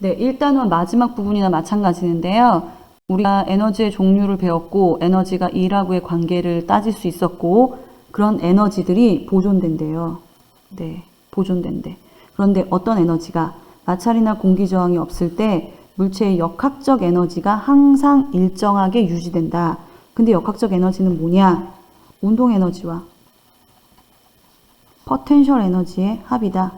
네, 1단원 마지막 부분이나 마찬가지인데요. 우리가 에너지의 종류를 배웠고 에너지가 2라고의 관계를 따질 수 있었고 그런 에너지들이 보존된대요. 네, 보존된대. 그런데 어떤 에너지가 마찰이나 공기 저항이 없을 때 물체의 역학적 에너지가 항상 일정하게 유지된다. 근데 역학적 에너지는 뭐냐? 운동 에너지와 포텐셜 에너지의 합이다.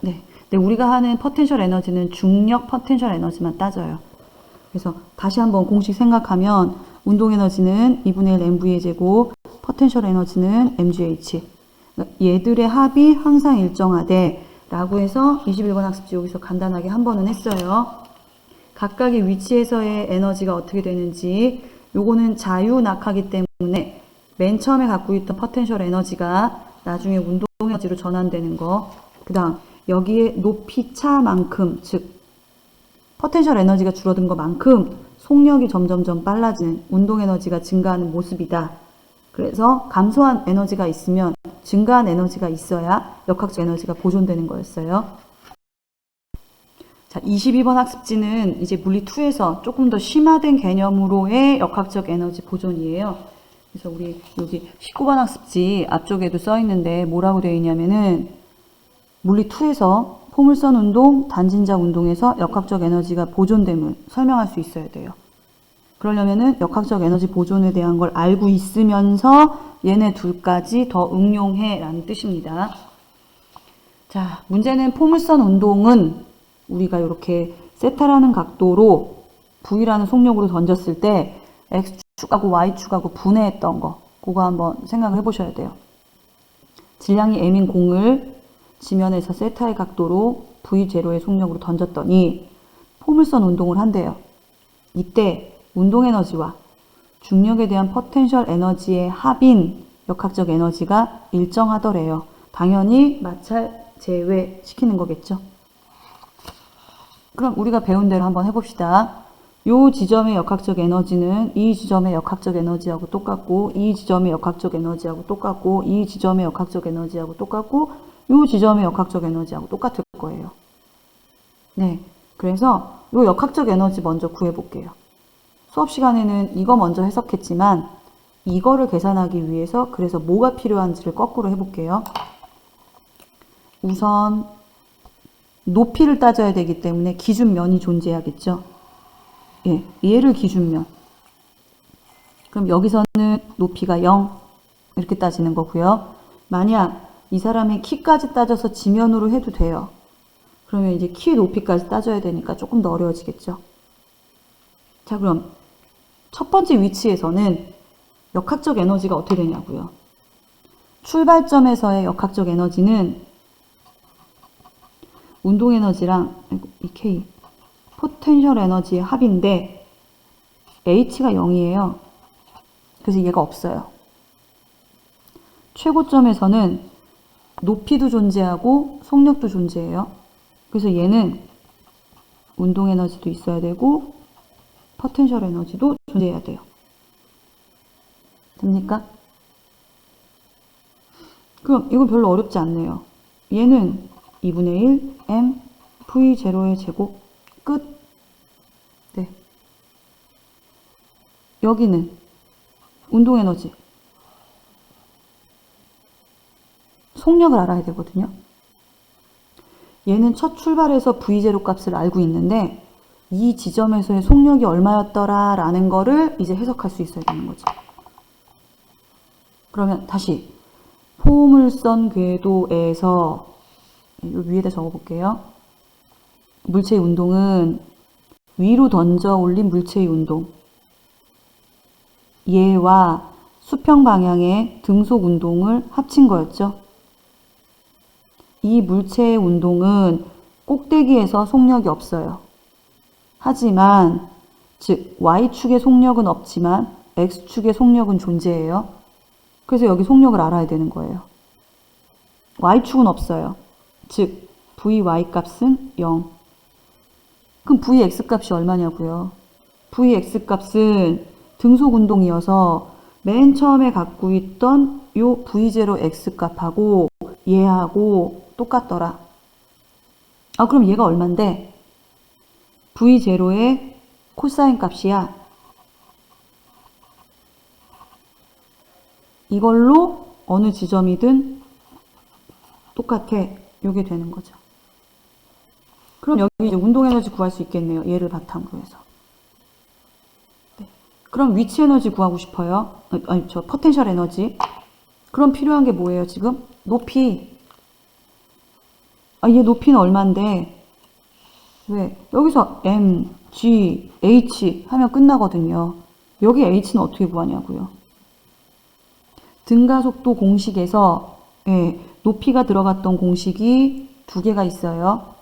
네. 근데 우리가 하는 포텐셜 에너지는 중력 포텐셜 에너지만 따져요. 그래서 다시 한번 공식 생각하면 운동 에너지는 2분의 1 mv의 제곱, 포텐셜 에너지는 mgh. 얘들의 합이 항상 일정하대 라고 해서 21번 학습지 여기서 간단하게 한 번은 했어요. 각각의 위치에서의 에너지가 어떻게 되는지 요거는 자유낙하기 때문에 맨 처음에 갖고 있던 포텐셜 에너지가 나중에 운동 에너지로 전환되는 거. 그 다음 여기에 높이 차만큼, 즉 포텐셜 에너지가 줄어든 것만큼 속력이 점점점 빨라지는 운동 에너지가 증가하는 모습이다. 그래서 감소한 에너지가 있으면 증가한 에너지가 있어야 역학적 에너지가 보존되는 거였어요. 자, 22번 학습지는 이제 물리2에서 조금 더 심화된 개념으로의 역학적 에너지 보존이에요. 그래서 우리 여기 19번 학습지 앞쪽에도 써 있는데 뭐라고 되어 있냐면은 물리2에서 포물선 운동, 단진자 운동에서 역학적 에너지가 보존됨을 설명할 수 있어야 돼요. 그러려면은 역학적 에너지 보존에 대한 걸 알고 있으면서 얘네 둘까지 더 응용해 라는 뜻입니다. 자, 문제는 포물선 운동은 우리가 이렇게 세타라는 각도로 V라는 속력으로 던졌을 때 X축하고 Y축하고 분해했던 거, 그거 한번 생각을 해보셔야 돼요. 질량이 M인 공을 지면에서 세타의 각도로 V0의 속력으로 던졌더니 포물선 운동을 한대요. 이때 운동 에너지와 중력에 대한 포텐셜 에너지의 합인 역학적 에너지가 일정하더래요. 당연히 마찰 제외시키는 거겠죠. 그럼 우리가 배운 대로 한번 해봅시다. 이 지점의 역학적 에너지는 이 지점의 역학적 에너지하고 똑같고 이 지점의 역학적 에너지하고 똑같고 이 지점의 역학적 에너지하고 똑같고 이 지점의 역학적 에너지하고 똑같을 거예요. 네, 그래서 이 역학적 에너지 먼저 구해볼게요. 수업 시간에는 이거 먼저 해석했지만 이거를 계산하기 위해서 그래서 뭐가 필요한지를 거꾸로 해볼게요. 우선 높이를 따져야 되기 때문에 기준면이 존재하겠죠. 예, 얘를 기준면. 그럼 여기서는 높이가 0 이렇게 따지는 거고요. 만약 이 사람의 키까지 따져서 지면으로 해도 돼요. 그러면 이제 키 높이까지 따져야 되니까 조금 더 어려워지겠죠. 자, 그럼 첫 번째 위치에서는 역학적 에너지가 어떻게 되냐고요. 출발점에서의 역학적 에너지는 운동 에너지랑 이 K 포텐셜 에너지의 합인데 H가 0이에요. 그래서 얘가 없어요. 최고점에서는 높이도 존재하고 속력도 존재해요. 그래서 얘는 운동 에너지도 있어야 되고 포텐셜 에너지도 존재해야 돼요. 됩니까? 그럼 이건 별로 어렵지 않네요. 얘는 2분의 1 m v0의 제곱 끝. 네. 여기는 운동 에너지. 속력을 알아야 되거든요. 얘는 첫 출발에서 v0 값을 알고 있는데 이 지점에서의 속력이 얼마였더라 라는 거를 이제 해석할 수 있어야 되는 거죠. 그러면 다시 포물선 궤도에서 이 위에다 적어볼게요. 물체의 운동은 위로 던져 올린 물체의 운동, 얘와 수평 방향의 등속 운동을 합친 거였죠. 이 물체의 운동은 꼭대기에서 속력이 없어요. 하지만 즉 Y축의 속력은 없지만 X축의 속력은 존재해요. 그래서 여기 속력을 알아야 되는 거예요. Y축은 없어요. 즉 Vy 값은 0. 그럼 Vx 값이 얼마냐고요? Vx 값은 등속 운동이어서 맨 처음에 갖고 있던 요 V0x 값하고 얘하고 똑같더라. 아, 그럼 얘가 얼만데? V0의 코사인 값이야. 이걸로 어느 지점이든 똑같아. 요게 되는 거죠. 그럼 여기 이제 운동에너지 구할 수 있겠네요. 얘를 바탕으로 해서. 네. 그럼 위치 에너지 구하고 싶어요. 아니, 저 포텐셜 에너지. 그럼 필요한 게 뭐예요, 지금? 높이. 아, 얘 높이는 얼만데? 왜? 여기서 M, G, H 하면 끝나거든요. 여기 H는 어떻게 구하냐고요? 등가속도 공식에서 높이가 들어갔던 공식이 두 개가 있어요.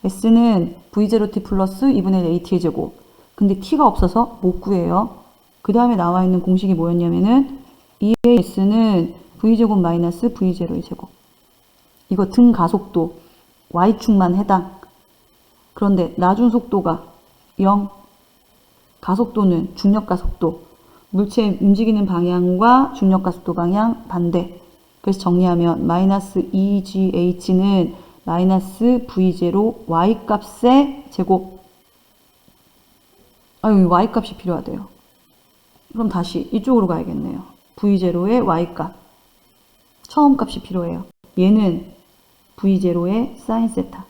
S는 V0t 플러스 2분의 AT의 제곱. 근데 T가 없어서 못 구해요. 그 다음에 나와 있는 공식이 뭐였냐면은 2의 S는 V제곱 마이너스 V0의 제곱. 이거 등가속도 Y축만 해당. 그런데 나중 속도가 0. 가속도는 중력가속도. 물체 움직이는 방향과 중력가속도 방향 반대. 그래서 정리하면 마이너스 2GH는 마이너스 V0 Y값의 제곱. 아, 여기 Y값이 필요하대요. 그럼 다시 이쪽으로 가야겠네요. V0의 Y값. 처음 값이 필요해요. 얘는 V0의 사인 세타.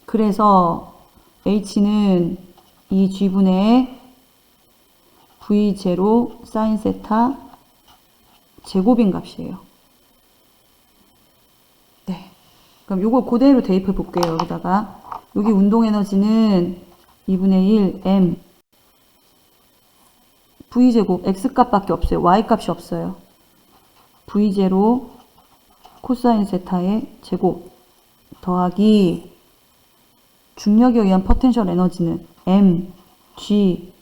그래서 H는 이 G분의 V0 사인 세타 제곱인 값이에요. 네. 그럼 요거 그대로 대입해 볼게요. 여기다가. 여기 운동 에너지는 2분의 1 M V제곱 X값밖에 없어요. Y값이 없어요. V0 코사인 세타의 제곱 더하기 중력에 의한 포텐셜 에너지는 M, G,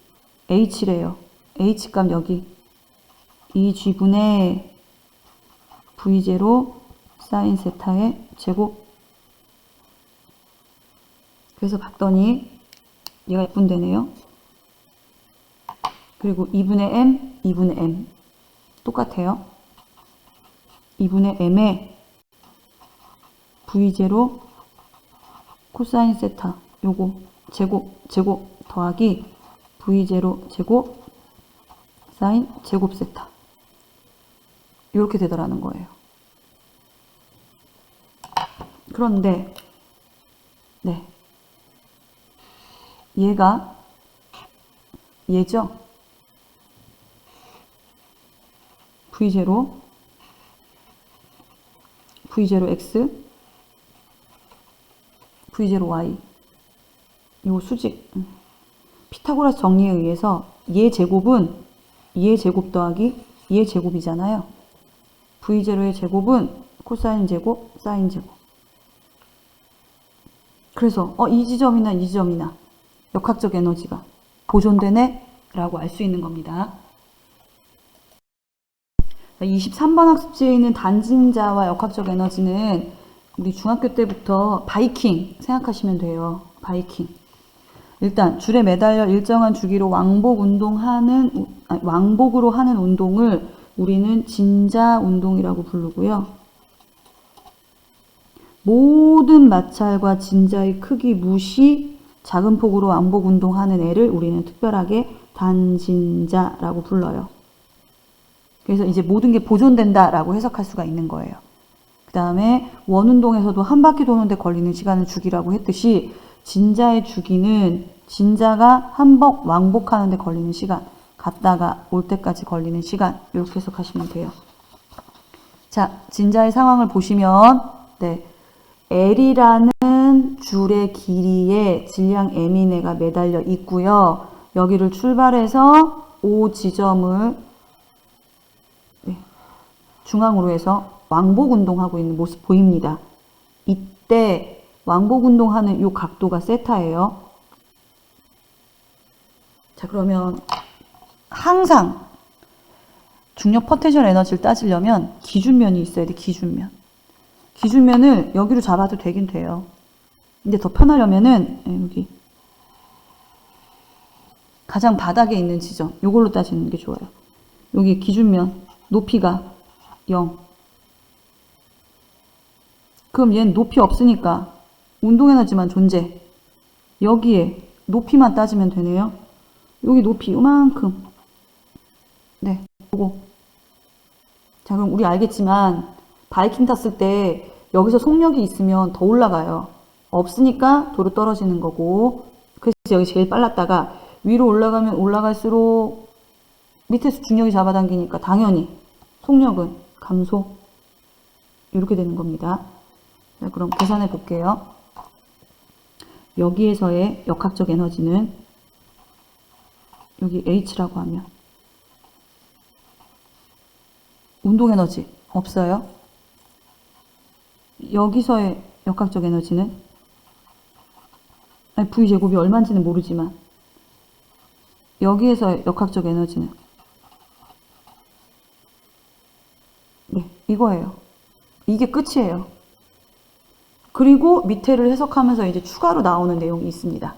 H래요. H값 여기 2G분의 V0 사인 세타의 제곱. 그래서 봤더니 얘가 예쁜데네요. 그리고 2분의 M, 2분의 M 똑같아요. 2분의 M에 V0 코사인 세타 요거 제곱 더하기 V0 제곱 사인 제곱 세타 이렇게 되더라는 거예요. 그런데 네, 얘가 얘죠. V0 V0X V0Y 요 수직 피타고라스 정리에 의해서 얘 제곱은 얘 제곱 더하기 얘 제곱이잖아요. V0의 제곱은 코사인 제곱 사인 제곱. 그래서 이 지점이나 이 지점이나 역학적 에너지가 보존되네 라고 알 수 있는 겁니다. 23번 학습지에 있는 단진자와 역학적 에너지는 우리 중학교 때부터 바이킹 생각하시면 돼요. 바이킹. 일단 줄에 매달려 일정한 주기로 왕복으로 하는 운동을 우리는 진자 운동이라고 부르고요. 모든 마찰과 진자의 크기 무시 작은 폭으로 왕복 운동하는 애를 우리는 특별하게 단진자라고 불러요. 그래서 이제 모든 게 보존된다라고 해석할 수가 있는 거예요. 그 다음에 원운동에서도 한 바퀴 도는데 걸리는 시간을 주기라고 했듯이 진자의 주기는 진자가 왕복하는데 걸리는 시간, 갔다가 올 때까지 걸리는 시간 이렇게 해석하시면 돼요. 자, 진자의 상황을 보시면 네, L이라는 줄의 길이에 질량 M인 애가 매달려 있고요. 여기를 출발해서 O 지점을 중앙으로 해서 왕복 운동하고 있는 모습 보입니다. 이때 왕복 운동하는 이 각도가 세타예요. 자, 그러면 항상 중력 포텐셜 에너지를 따지려면 기준면이 있어야 돼. 기준면을 여기로 잡아도 되긴 돼요. 근데 더 편하려면은 여기 가장 바닥에 있는 지점 요걸로 따지는 게 좋아요. 여기 기준면 높이가 0. 그럼 얘는 높이 없으니까 운동에너지만 존재. 여기에 높이만 따지면 되네요. 여기 높이 요만큼. 네, 요거. 자, 그럼 우리 알겠지만 바이킹 탔을 때 여기서 속력이 있으면 더 올라가요. 없으니까 도로 떨어지는 거고. 그래서 여기 제일 빨랐다가 위로 올라가면 올라갈수록 밑에서 중력이 잡아당기니까 당연히 속력은 감소. 이렇게 되는 겁니다. 자, 그럼 계산해 볼게요. 여기에서의 역학적 에너지는 여기 H라고 하면 운동 에너지 없어요. 여기서의 역학적 에너지는 V제곱이 얼마인지는 모르지만 여기에서의 역학적 에너지는 네, 이거예요. 이게 끝이에요. 그리고 밑에를 해석하면서 이제 추가로 나오는 내용이 있습니다.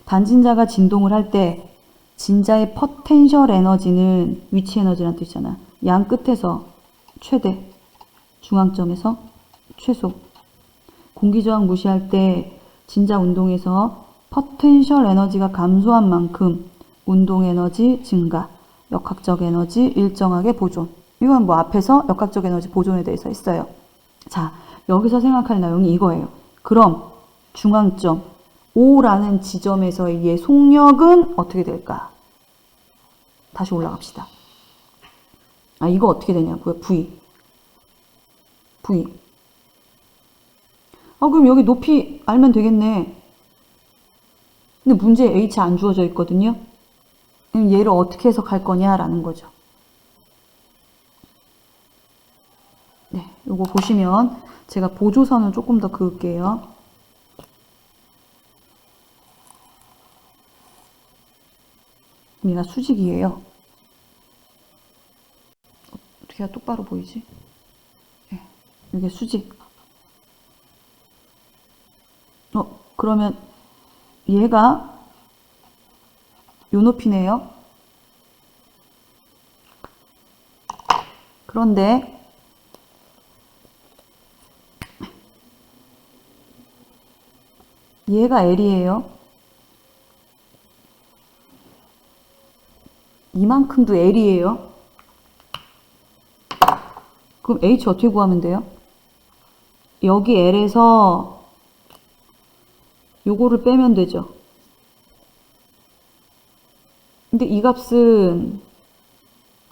단진자가 진동을 할 때 진자의 포텐셜 에너지는 위치 에너지라는 뜻이잖아. 양 끝에서 최대, 중앙점에서 최소. 공기저항 무시할 때 진자 운동에서 포텐셜 에너지가 감소한 만큼 운동 에너지 증가, 역학적 에너지 일정하게 보존. 이건 뭐 앞에서 역학적 에너지 보존에 대해서 했어요. 자, 여기서 생각할 내용이 이거예요. 그럼 중앙점 O라는 지점에서의 얘 속력은 어떻게 될까? 다시 올라갑시다. 아, 이거 어떻게 되냐고요? V. 그럼 여기 높이 알면 되겠네. 근데 문제에 H 안 주어져 있거든요. 그럼 얘를 어떻게 해석할 거냐라는 거죠. 네, 요거 보시면 제가 보조선을 조금 더 그을게요. 얘가 수직이에요. 어떻게 해야 똑바로 보이지? 네, 이게 수직. 그러면 얘가 요 높이네요. 그런데 얘가 L이에요. 이만큼도 L이에요. 그럼 H 어떻게 구하면 돼요? 여기 L에서 요거를 빼면 되죠. 근데 이 값은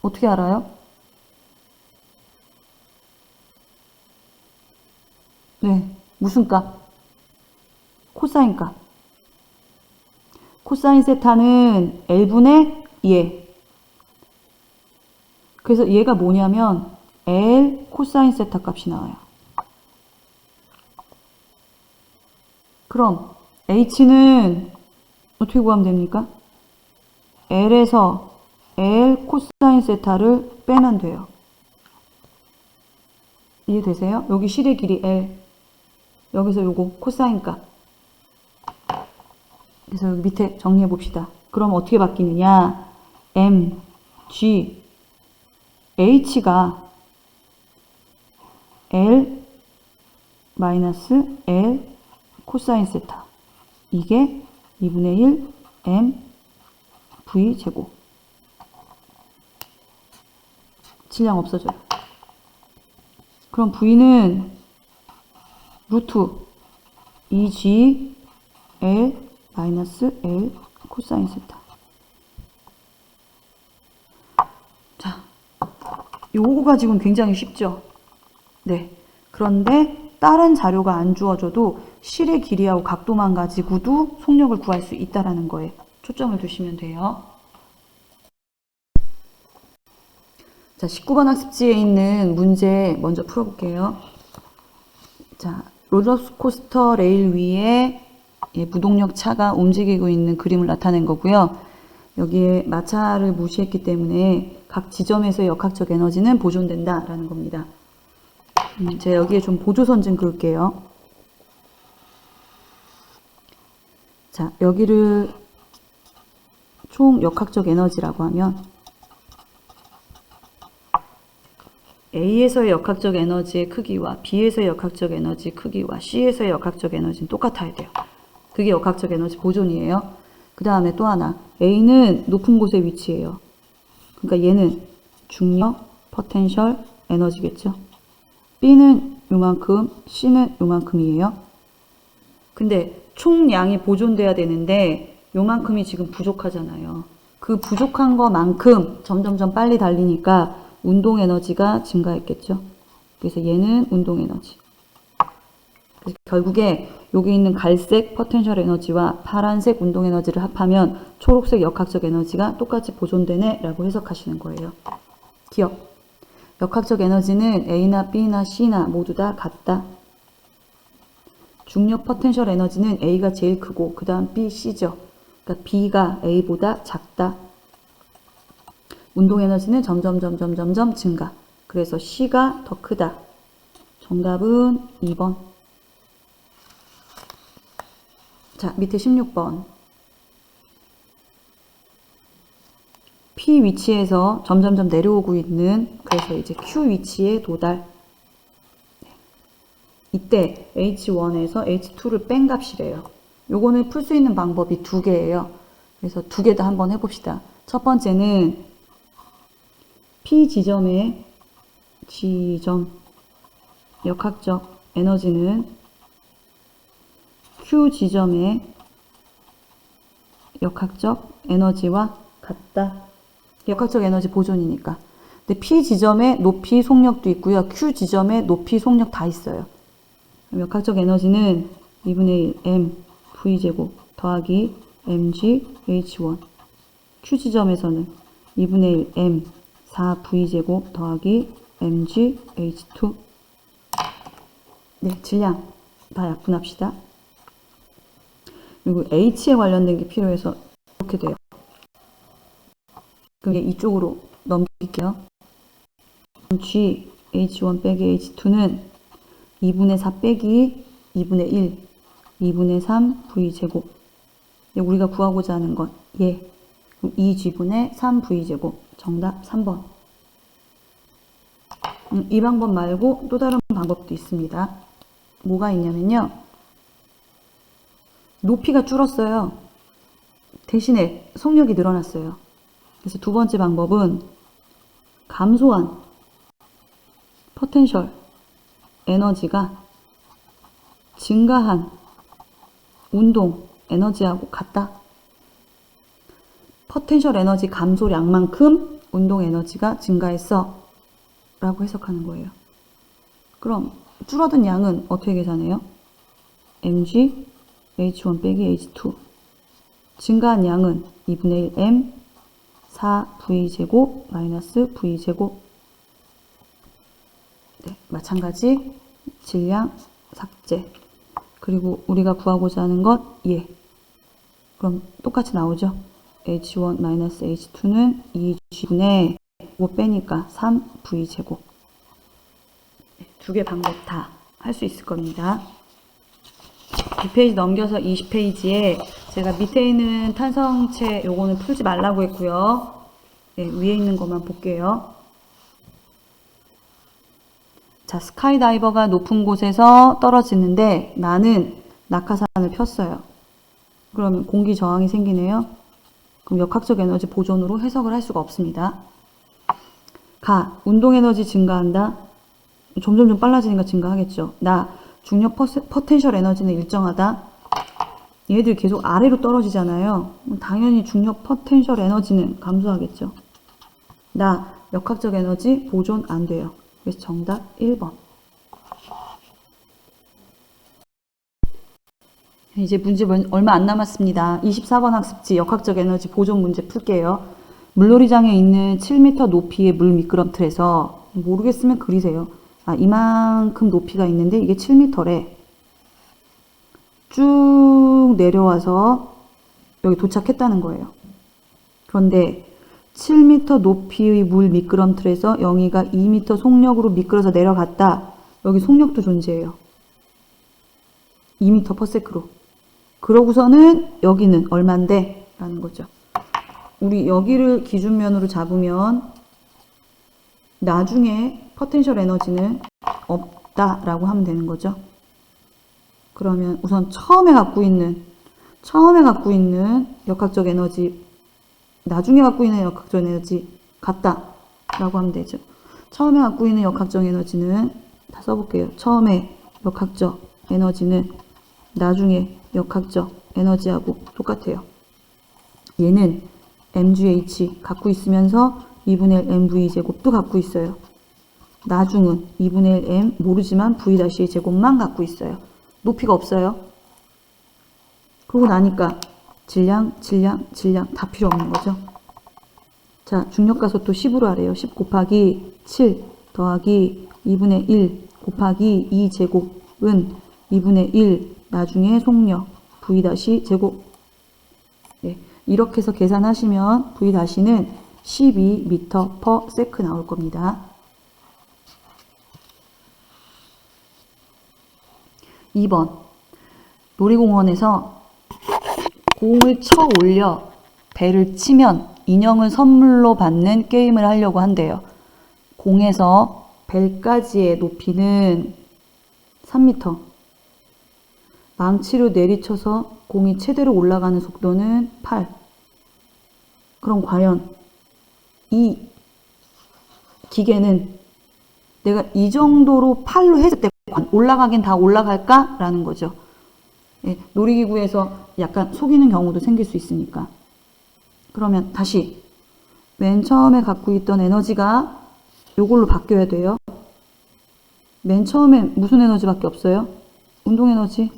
어떻게 알아요? 네, 무슨 값? 코사인 값. 코사인 세타는 L분의 얘. 그래서 얘가 뭐냐면 L 코사인 세타 값이 나와요. 그럼 H는 어떻게 구하면 됩니까? L에서 L 코사인 세타를 빼면 돼요. 이해되세요? 여기 실의 길이 L. 여기서 요거 코사인 값. 그래서 여기 밑에 정리해 봅시다. 그럼 어떻게 바뀌느냐? M, G, H가 L 마이너스 L 코사인 세타. 이게 2분의 1 M V 제곱. 질량 없어져요. 그럼 V는 루트 2G L 마이너스 L 코사인 세타. 자, 요거가 지금 굉장히 쉽죠? 네. 그런데 다른 자료가 안 주어져도 실의 길이하고 각도만 가지고도 속력을 구할 수 있다는 거에 초점을 두시면 돼요. 자, 19번 학습지에 있는 문제 먼저 풀어볼게요. 자, 롤러코스터 레일 위에 무동력 차가 움직이고 있는 그림을 나타낸 거고요. 여기에 마찰을 무시했기 때문에 각 지점에서의 역학적 에너지는 보존된다라는 겁니다. 제가 여기에 좀 보조선 좀 그을게요. 자, 여기를 총 역학적 에너지라고 하면 A에서의 역학적 에너지의 크기와 B에서의 역학적 에너지 크기와 C에서의 역학적 에너지는 똑같아야 돼요. 그게 역학적 에너지 보존이에요. 그 다음에 또 하나, A는 높은 곳에 위치해요. 그러니까 얘는 중력, 포텐셜, 에너지겠죠. B는 요만큼, C는 요만큼이에요. 근데 총량이 보존돼야 되는데 요만큼이 지금 부족하잖아요. 그 부족한 것만큼 점점점 빨리 달리니까 운동 에너지가 증가했겠죠. 그래서 얘는 운동 에너지. 그래서 결국에 여기 있는 갈색 포텐셜 에너지와 파란색 운동 에너지를 합하면 초록색 역학적 에너지가 똑같이 보존되네 라고 해석하시는 거예요. 기억. 역학적 에너지는 A나 B나 C나 모두 다 같다. 중력 포텐셜 에너지는 A가 제일 크고 그 다음 B, C죠. 그러니까 B가 A보다 작다. 운동 에너지는 점점 증가. 그래서 C가 더 크다. 정답은 2번. 자, 밑에 16번. P 위치에서 점점 내려오고 있는, 그래서 이제 Q 위치에 도달. 이때 H1에서 H2를 뺀 값이래요. 요거는 풀 수 있는 방법이 두 개예요. 그래서 두 개 다 한번 해봅시다. 첫 번째는 P 지점의 역학적 에너지는 Q 지점의 역학적 에너지와 같다. 역학적 에너지 보존이니까. 근데 P 지점에 높이 속력도 있고요. Q 지점에 높이 속력 다 있어요. 역학적 에너지는 2분의 1 m v제곱 더하기 mg h1. Q 지점에서는 2분의 1 m 4 v제곱 더하기 mg h2. 네, 질량 다 약분합시다. 그리고 h에 관련된 게 필요해서 이렇게 돼요. 그럼 이쪽으로 넘길게요. g h1 빼기 h2는 2분의 4 빼기 2분의 1, 2분의 3 v제곱. 우리가 구하고자 하는 건 얘. 그럼 2g분의 3 v제곱. 정답 3번. 이 방법 말고 또 다른 방법도 있습니다. 뭐가 있냐면요. 높이가 줄었어요. 대신에 속력이 늘어났어요. 그래서 두 번째 방법은 감소한 포텐셜 에너지가 증가한 운동 에너지하고 같다. 포텐셜 에너지 감소량만큼 운동 에너지가 증가했어 라고 해석하는 거예요. 그럼 줄어든 양은 어떻게 계산해요? mg h1 빼기 h2. 증가한 양은 2분의 1 m 4 v제곱 마이너스 v제곱. 네, 마찬가지 질량 삭제. 그리고 우리가 구하고자 하는 것 얘. 그럼 똑같이 나오죠. h1 마이너스 h2는 2g분의 5 빼니까 3 v제곱. 두 개 방법 다 할 수 있을 겁니다. 2페이지 넘겨서 20페이지에 제가 밑에 있는 탄성체 요거는 풀지 말라고 했고요. 네, 위에 있는 것만 볼게요. 자, 스카이다이버가 높은 곳에서 떨어지는데 나는 낙하산을 폈어요. 그러면 공기 저항이 생기네요. 그럼 역학적 에너지 보존으로 해석을 할 수가 없습니다. 가, 운동 에너지 증가한다. 점점 빨라지니까 증가하겠죠. 나, 중력 포텐셜 에너지는 일정하다. 얘들 계속 아래로 떨어지잖아요. 당연히 중력 포텐셜 에너지는 감소하겠죠. 나, 역학적 에너지 보존 안 돼요. 그래서 정답 1번. 이제 문제 얼마 안 남았습니다. 24번 학습지 역학적 에너지 보존 문제 풀게요. 물놀이장에 있는 7m 높이의 물 미끄럼틀에서, 모르겠으면 그리세요. 이만큼 높이가 있는데 이게 7m래. 쭉 내려와서 여기 도착했다는 거예요. 그런데 7m 높이의 물 미끄럼틀에서 영희가 2m 속력으로 미끄러져 내려갔다. 여기 속력도 존재해요. 2m/s로. 그러고서는 여기는 얼만데? 라는 거죠. 우리 여기를 기준면으로 잡으면 나중에 포텐셜 에너지는 없다라고 하면 되는 거죠. 그러면 우선 처음에 갖고 있는 역학적 에너지, 나중에 갖고 있는 역학적 에너지 같다라고 하면 되죠. 처음에 갖고 있는 역학적 에너지는 다 써볼게요. 처음에 역학적 에너지는 나중에 역학적 에너지하고 똑같아요. 얘는 mgh 갖고 있으면서 2분의 1 mv 제곱도 갖고 있어요. 나중은 2분의 1 m 모르지만 v' 제곱만 갖고 있어요. 높이가 없어요. 그러고 나니까 질량 다 필요 없는 거죠. 자, 중력가속도 10으로 하래요. 10 곱하기 7 더하기 2분의 1 곱하기 2 제곱은 2분의 1 나중에 속력 v' 제곱. 네, 이렇게 해서 계산하시면 v''는 12m/s 나올 겁니다. 2번 놀이공원에서 공을 쳐 올려 배를 치면 인형을 선물로 받는 게임을 하려고 한대요. 공에서 벨까지의 높이는 3m. 망치로 내리쳐서 공이 최대로 올라가는 속도는 8. 그럼 과연 이 기계는 내가 이 정도로 팔로 했을 때 올라가긴 다 올라갈까? 라는 거죠. 예, 놀이기구에서 약간 속이는 경우도 생길 수 있으니까. 그러면 다시 맨 처음에 갖고 있던 에너지가 요걸로 바뀌어야 돼요. 맨 처음에 무슨 에너지밖에 없어요? 운동 에너지.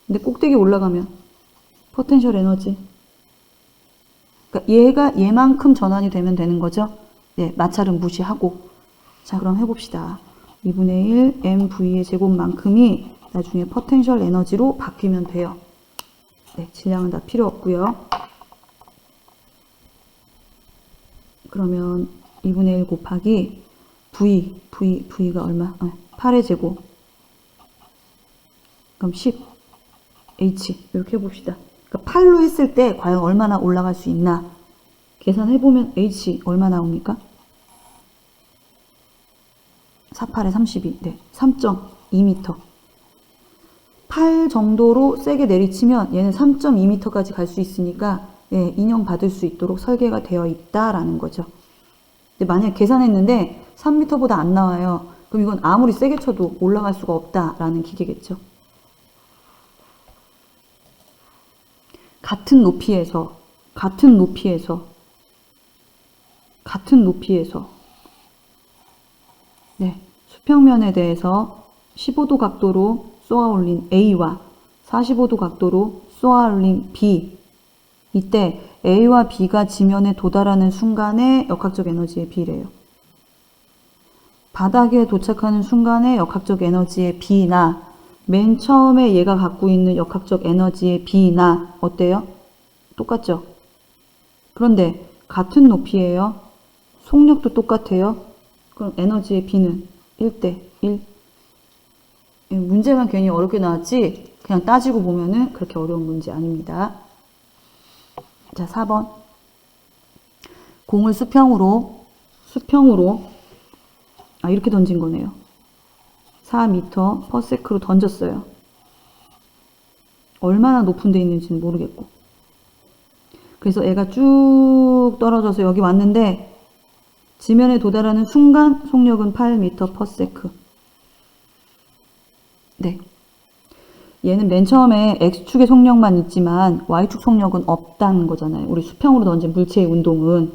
근데 꼭대기 올라가면 포텐셜 에너지. 그러니까 얘만큼 전환이 되면 되는 거죠. 네, 마찰은 무시하고. 자, 그럼 해봅시다. 2분의 1 mv의 제곱만큼이 나중에 포텐셜 에너지로 바뀌면 돼요. 네, 질량은 다 필요 없고요. 그러면 2분의 1 곱하기 v가 얼마? 8의 제곱. 그럼 10 h 이렇게 해봅시다. 그러니까 8로 했을 때 과연 얼마나 올라갈 수 있나? 계산해보면 h 얼마 나옵니까? 48에 32, 네, 3.2m. 8 정도로 세게 내리치면 얘는 3.2m까지 갈 수 있으니까 예, 인형 받을 수 있도록 설계가 되어 있다라는 거죠. 근데 만약 계산했는데 3m보다 안 나와요. 그럼 이건 아무리 세게 쳐도 올라갈 수가 없다라는 기계겠죠. 같은 높이에서 네, 수평면에 대해서 15도 각도로 쏘아 올린 A와 45도 각도로 쏘아 올린 B. 이때 A와 B가 지면에 도달하는 순간의 역학적 에너지의 B래요. 바닥에 도착하는 순간의 역학적 에너지의 B나 맨 처음에 얘가 갖고 있는 역학적 에너지의 B나 어때요? 똑같죠? 그런데 같은 높이에요. 속력도 똑같아요. 그럼 에너지의 B는 1대 1. 문제만 괜히 어렵게 나왔지 그냥 따지고 보면은 그렇게 어려운 문제 아닙니다. 자, 4번. 공을 수평으로 이렇게 던진 거네요. 4m/s로 던졌어요. 얼마나 높은 데 있는지는 모르겠고. 그래서 애가 쭉 떨어져서 여기 왔는데 지면에 도달하는 순간 속력은 8m/s. 네. 얘는 맨 처음에 X축의 속력만 있지만 Y축 속력은 없다는 거잖아요. 우리 수평으로 던진 물체의 운동은.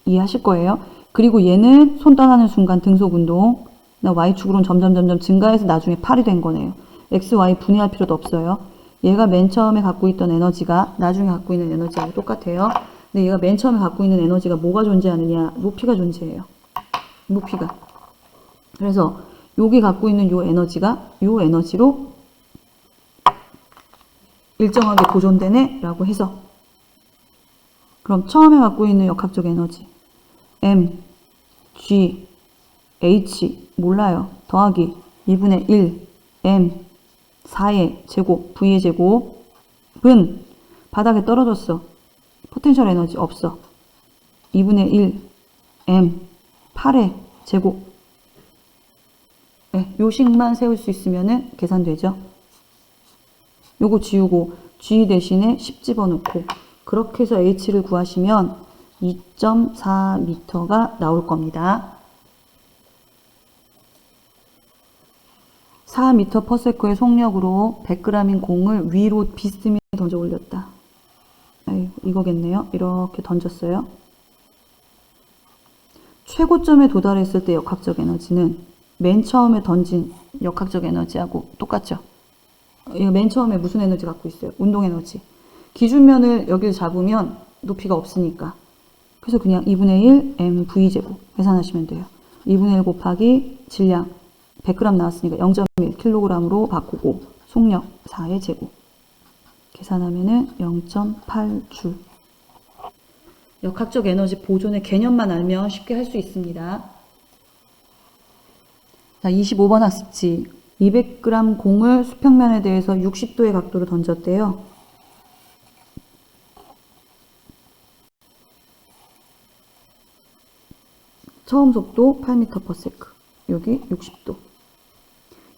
이해하실 거예요. 그리고 얘는 손 떠나는 순간 등속 운동. Y축으로는 점점 증가해서 나중에 8이 된 거네요. X, Y 분해할 필요도 없어요. 얘가 맨 처음에 갖고 있던 에너지가 나중에 갖고 있는 에너지하고 똑같아요. 근데 얘가 맨 처음에 갖고 있는 에너지가 뭐가 존재하느냐? 높이가 존재해요. 높이가. 그래서 여기 갖고 있는 요 에너지가 요 에너지로 일정하게 보존되네 라고 해서 그럼 처음에 갖고 있는 역학적 에너지 M, G, H 몰라요. 더하기 2분의 1 M 4의 제곱 V의 제곱은 바닥에 떨어졌어. 포텐셜 에너지 없어. 2분의 1 M 8의 제곱. 네, 요 식만 세울 수 있으면은 계산되죠. 요거 지우고 G 대신에 10 집어넣고 그렇게 해서 H를 구하시면 2.4m가 나올 겁니다. 4m/s의 속력으로 100g인 공을 위로 비스듬히 던져 올렸다. 아이고, 이거겠네요. 이렇게 던졌어요. 최고점에 도달했을 때 역학적 에너지는 맨 처음에 던진 역학적 에너지하고 똑같죠. 맨 처음에 무슨 에너지 갖고 있어요? 운동 에너지. 기준면을 여기를 잡으면 높이가 없으니까. 그래서 그냥 2분의 1 mv제곱 계산하시면 돼요. 2분의 1 곱하기 질량 100g 나왔으니까 0.1kg으로 바꾸고 속력 4의 제곱 계산하면은 0.8줄. 역학적 에너지 보존의 개념만 알면 쉽게 할 수 있습니다. 자, 25번 학습지. 200g 공을 수평면에 대해서 60도의 각도로 던졌대요. 처음 속도 8m/s. 여기 60도.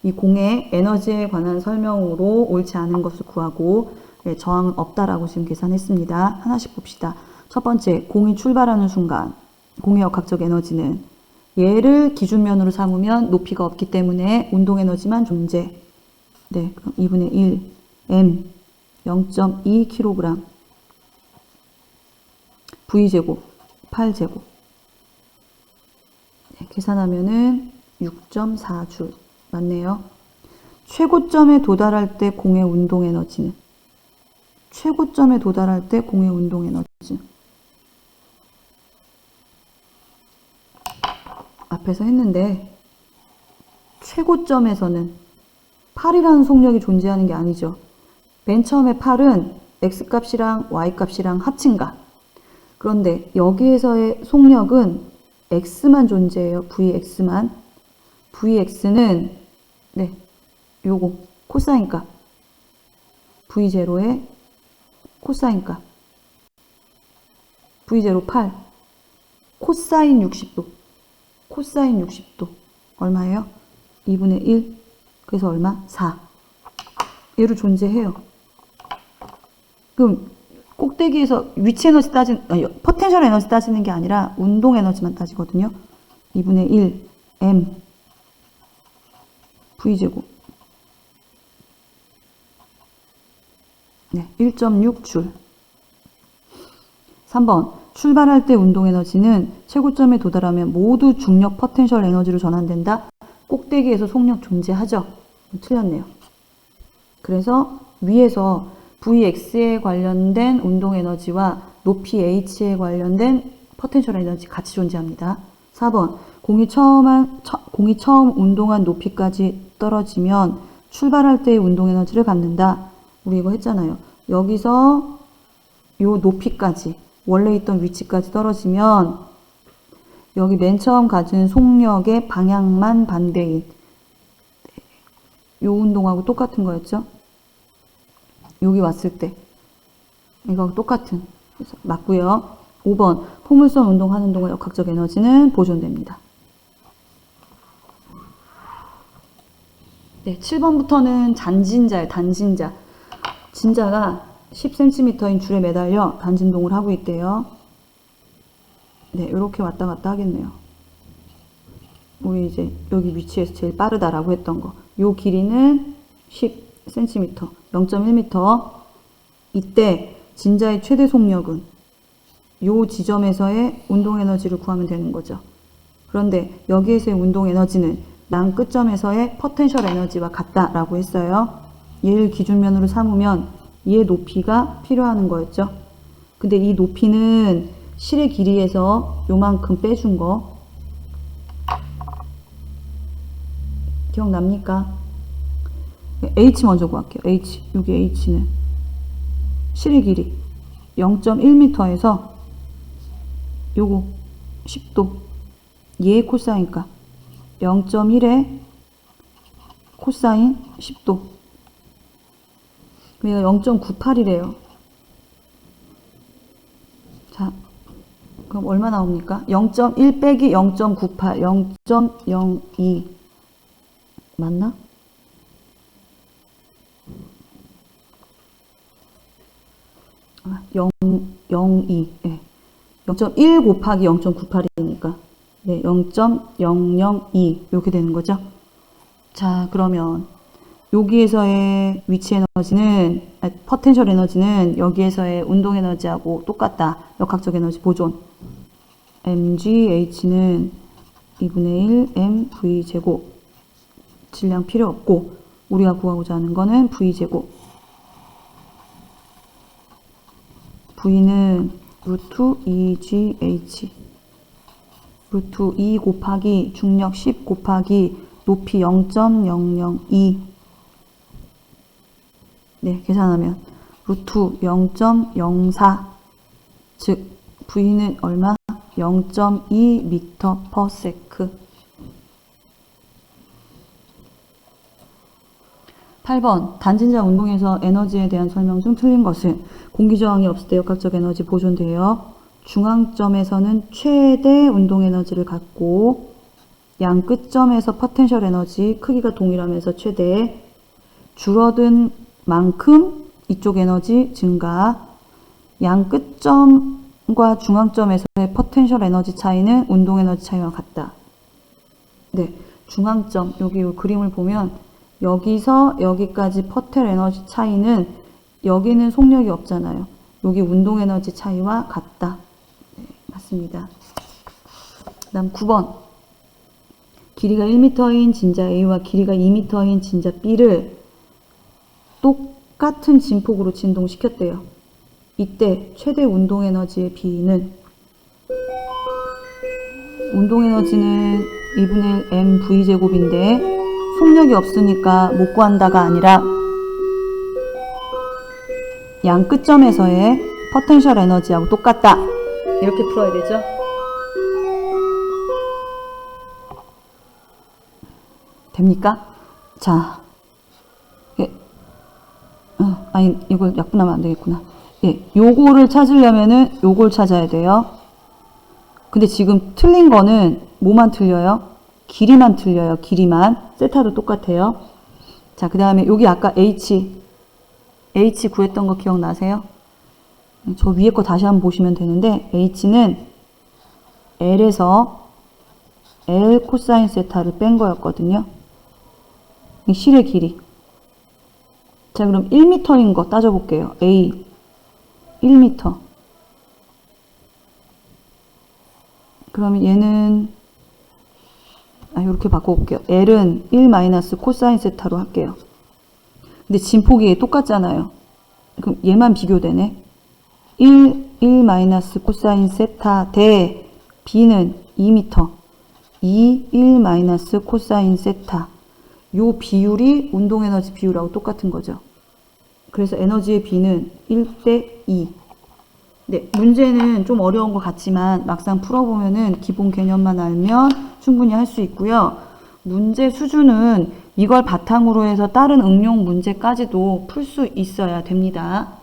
이 공의 에너지에 관한 설명으로 옳지 않은 것을 구하고 저항은 없다라고 지금 계산했습니다. 하나씩 봅시다. 첫 번째, 공이 출발하는 순간 공의 역학적 에너지는 얘를 기준면으로 삼으면 높이가 없기 때문에 운동 에너지만 존재. 네, 그럼 2분의 1 m 0.2kg v제곱 8제곱. 네, 계산하면은 6.4줄 맞네요. 최고점에 도달할 때 공의 운동 에너지는 최고점에 도달할 때 공의 운동 에너지는 앞에서 했는데 최고점에서는 8이라는 속력이 존재하는 게 아니죠. 맨 처음에 8은 x값이랑 y값이랑 합친 값. 그런데 여기에서의 속력은 x만 존재해요. vx만. vx는 네, 요거 코사인 값. v0의 코사인 값. v0 8. 코사인 60도. 코사인 60도. 얼마예요? 2분의 1. 그래서 얼마? 4. 얘로 존재해요. 그럼 꼭대기에서 위치 에너지 포텐셜 에너지 따지는 게 아니라 운동 에너지만 따지거든요. 2분의 1 m v제곱. 네, 1.6줄. 3번. 출발할 때 운동 에너지는 최고점에 도달하면 모두 중력 포텐셜 에너지로 전환된다. 꼭대기에서 속력 존재하죠. 틀렸네요. 그래서 위에서 Vx에 관련된 운동 에너지와 높이 H에 관련된 포텐셜 에너지 같이 존재합니다. 4번. 공이 처음 운동한 높이까지 떨어지면 출발할 때의 운동 에너지를 갖는다. 우리 이거 했잖아요. 여기서 요 높이까지 원래 있던 위치까지 떨어지면 여기 맨 처음 가진 속력의 방향만 반대인 요 운동하고 똑같은 거였죠. 여기 왔을 때 이거 똑같은. 그래서 맞고요. 5번. 포물선 운동하는 동안 역학적 에너지는 보존됩니다. 네, 7번부터는 잔진자예요. 단진자. 진자가 10cm인 줄에 매달려 단진동을 하고 있대요. 네, 이렇게 왔다 갔다 하겠네요. 우리 이제 여기 위치에서 제일 빠르다라고 했던 거. 요 길이는 10cm, 0.1m. 이때 진자의 최대 속력은 요 지점에서의 운동 에너지를 구하면 되는 거죠. 그런데 여기에서의 운동 에너지는 난 끝점에서의 포텐셜 에너지와 같다라고 했어요. 얘를 기준면으로 삼으면 얘 높이가 필요하는 거였죠. 근데 이 높이는 실의 길이에서 요만큼 빼준 거 기억납니까? H 먼저 구할게요. H. 여기 H는 실의 길이 0.1m에서 요거 10도 얘 코사인 값 0.1에 코사인 10도. 그러니까 0.98이래요. 자, 그럼 얼마 나옵니까? 0.1 빼기 0.98, 0.02 맞나? 아, 0.02 네. 0.1 곱하기 0.98이니까 네, 0.002 이렇게 되는 거죠. 자, 그러면 여기에서의 위치 에너지는 포텐셜 에너지는 여기에서의 운동 에너지하고 똑같다. 역학적 에너지 보존. mgh는 2분의 1 mv 제곱. 질량 필요 없고 우리가 구하고자 하는 거는 v 제곱. v는 루트 2gh. 루트 2 곱하기 중력 10 곱하기 높이 0.002. 네, 계산하면 루트 0.04. 즉 V는 얼마? 0.2m/s. 8번 단진자 운동에서 에너지에 대한 설명 중 틀린 것은 공기저항이 없을 때 역학적 에너지 보존되어 중앙점에서는 최대 운동 에너지를 갖고 양 끝점에서 포텐셜 에너지 크기가 동일하면서 최대 줄어든 만큼 이쪽 에너지 증가 양 끝점과 중앙점에서의 포텐셜 에너지 차이는 운동 에너지 차이와 같다. 네, 중앙점 여기 이 그림을 보면 여기서 여기까지 포텐 에너지 차이는 여기는 속력이 없잖아요. 여기 운동 에너지 차이와 같다. 네, 맞습니다. 그 다음 9번 길이가 1m인 진자 A와 길이가 2m인 진자 B를 똑같은 진폭으로 진동시켰대요. 이때 최대 운동 에너지의 B는 운동 에너지는 2분의 1 mv 제곱인데 속력이 없으니까 못 구한다가 아니라 양 끝점에서의 포텐셜 에너지하고 똑같다. 이렇게 풀어야 되죠. 됩니까? 자, 예. 아니 이걸 약분하면 안 되겠구나. 예, 요거를 찾으려면은 요걸 찾아야 돼요. 근데 지금 틀린 거는 뭐만 틀려요? 길이만 틀려요. 길이만. 세타도 똑같아요. 자, 그 다음에 여기 아까 H 구했던 거 기억나세요? 저 위에 거 다시 한번 보시면 되는데 H는 L에서 L 코사인 세타를 뺀 거였거든요. 이 실의 길이. 자, 그럼 1m인 거 따져볼게요. A 1m. 그러면 얘는 이렇게 바꿔볼게요. L은 1 마이너스 코사인 세타로 할게요. 근데 진폭이 똑같잖아요. 그럼 얘만 비교되네. 1 마이너스 코사인 세타 대 B는 2m. 1 마이너스 코사인 세타. 요 비율이 운동 에너지 비율하고 똑같은 거죠. 그래서 에너지의 B는 1대 2. 네, 문제는 좀 어려운 것 같지만 막상 풀어보면은 기본 개념만 알면 충분히 할 수 있고요. 문제 수준은 이걸 바탕으로 해서 다른 응용 문제까지도 풀 수 있어야 됩니다.